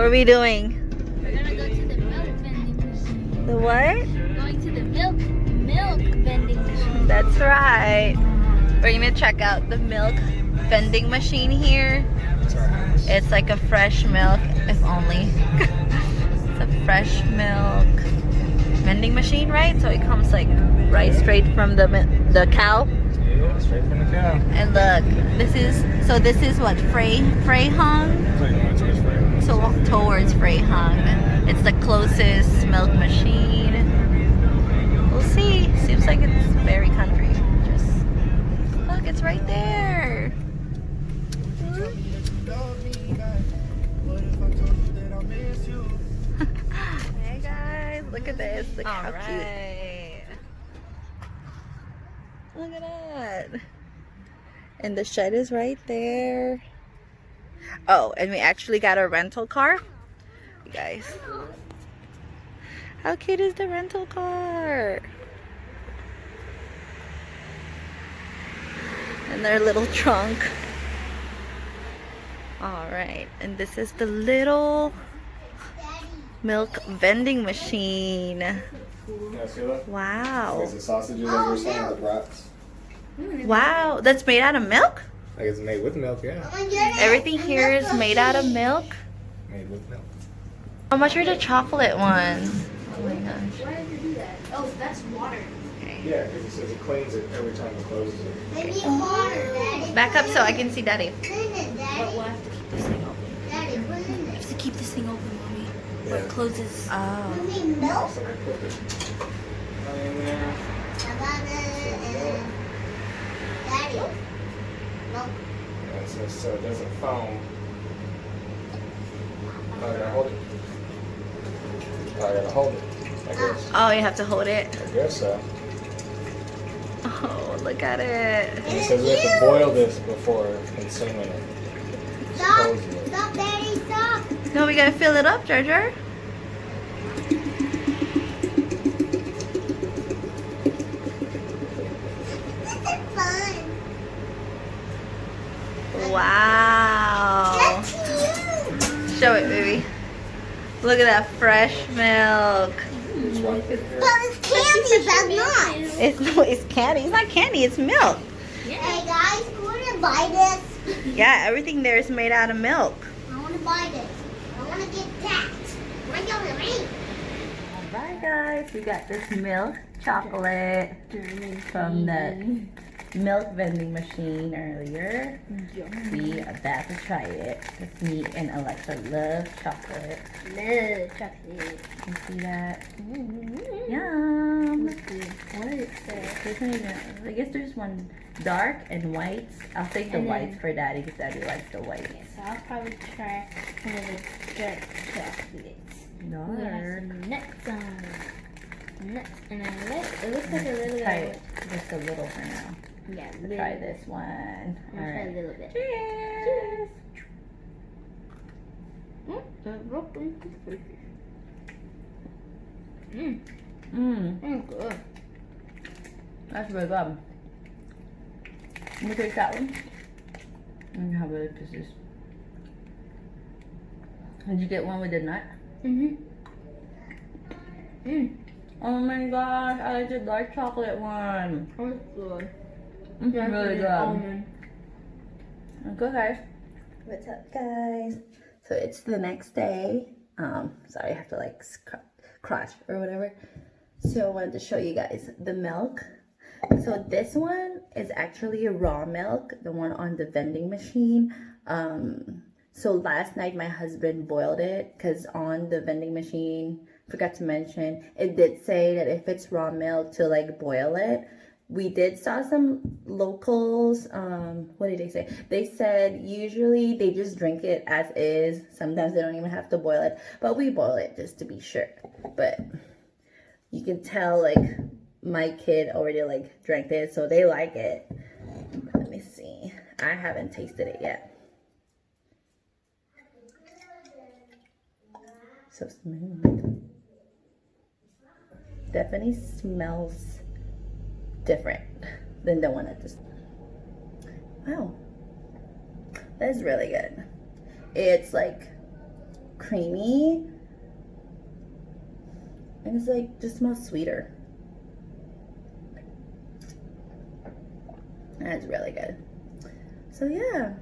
are we doing? We're gonna go to the milk vending machine. The what? Going to the milk vending machine. That's right. We're gonna check out the milk vending machine here. It's like a fresh milk, if only. It's a fresh milk vending machine, right? So it comes like right straight from the cow. Yeah, straight from the cow. And look, this is what, freihung? So towards freihung. It's the closest milk machine. We'll see. Seems like it's very country. Just look, it's right there. Hey guys, look at this. Look how cute. Look at that. And the shed is right there. Oh, and we actually got a rental car. You guys. How cute is the rental car? And their little trunk. Alright, and this is the little milk vending machine. Wow. It's the sausages that you were saying, the brats. Wow, that's made out of milk? Like it's made with milk, yeah. Everything here is made out of milk? Made with milk. How much are the chocolate ones? Oh my gosh. Why did you do that? Oh, that's water. Yeah, because it says it cleans it every time it closes it. Maybe water, Daddy. Back up so I can see Daddy. But we'll have to keep this thing open. Daddy, put it in there. Have to keep this thing open, Mommy. Yeah. Or it closes. Oh. You need milk? So I put it in there. Daddy. Milk. Yeah, so it doesn't foam. I gotta hold it. I gotta hold it, I guess. Oh, you have to hold it. I guess so. Oh, look at it. And it says we have to boil this before consuming it. Stop. Supposedly. Stop, Daddy. Stop. No, we gotta fill it up, Jar Jar. This is fun. Wow. That's cute. Show it, baby. Look at that fresh milk. Just wipe it here. But it's candy, that's not. It's candy. It's not candy, it's milk. Hey guys, who want to buy this? Yeah, everything there is made out of milk. I want to buy this. I want to get that. Right over me. Alright guys, we got this milk chocolate from the milk vending machine earlier. We are about to try it. Because me and Alexa love chocolate. Love chocolate. You see that? Yum! What is that? There's not even, I guess there's one dark and whites. I'll take the And then- whites for Daddy because Daddy likes the whites. So I'll probably try one of the dark chocolates. We have Dark. some nuts on it. Nuts. And I like, it looks like a little Try bit. it just a little for now. Yeah, We'll try this one. I'm gonna try a Alright. little bit. Cheers! Good. That's really good. Let me take that one. And how good this is. Did you get one with the nut? Oh my gosh, I like the dark chocolate one. That's good. It's really good. Almond. Okay, guys. What's up, guys? So it's the next day. Sorry, I have to like crotch or whatever. So I wanted to show you guys the milk. So this one is actually a raw milk, the one on the vending machine. So last night my husband boiled it because on the vending machine, forgot to mention, it did say that if it's raw milk to like boil it. We did saw some locals, what did they say? They said usually they just drink it as is. Sometimes they don't even have to boil it, but we boil it just to be sure. But you can tell like my kid already like drank it, so they like it. Let me see. I haven't tasted it yet. So smooth. Definitely smells different than the one at this. Wow, that's really good. It's like creamy. And it's like, just smells sweeter. And it's really good. So yeah,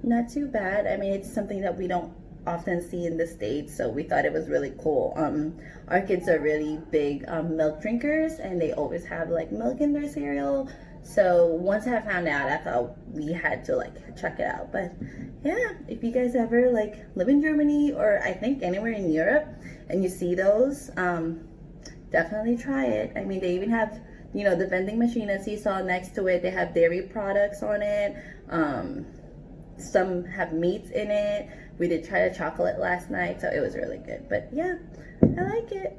not too bad. I mean, it's something that we don't often see in the States, so we thought it was really cool. Our kids are really big milk drinkers, and they always have like milk in their cereal. So once I found out, I thought we had to like check it out. But yeah, if you guys ever like live in Germany, or I think anywhere in Europe, and you see those, definitely try it. I mean, they even have, you know, the vending machine as you saw next to it. They have dairy products on it. Some have meats in it. We did try the chocolate last night, so it was really good. But yeah, I like it.